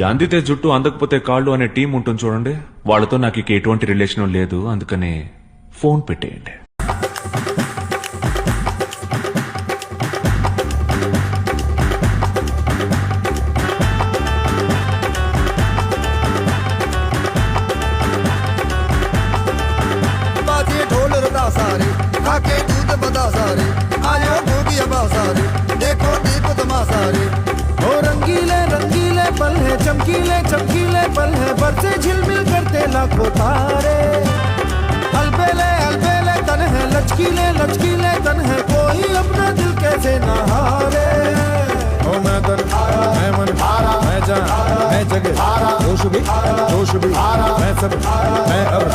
అందితే జుట్టు అందకపోతే కాళ్ళు అనే టీం ఉంటుంది చూడండి, వాళ్ళతో నాకు ఇక ఎటువంటి రిలేషన్ లేదు. అందుకనే ఫోన్ పెట్టేయండి. बाजे ढोल रदा सारे, खाके दूध बदा सारे, आयो भोगिया बा सारे, देखो दीप तमाशा रे। ओ रंगीले रंगीले पल है, चमकीले चमकीले पल है, बरसे झिलमिल करते लाखों तारे। अलबेले अलबेले तन है, लचकीले लचकीले तन है, कोई अपना दिल कैसे न हारे। ओ मैं तन मैं मन मैं जान मैं जगह, जोश भी मैं सब मैं अब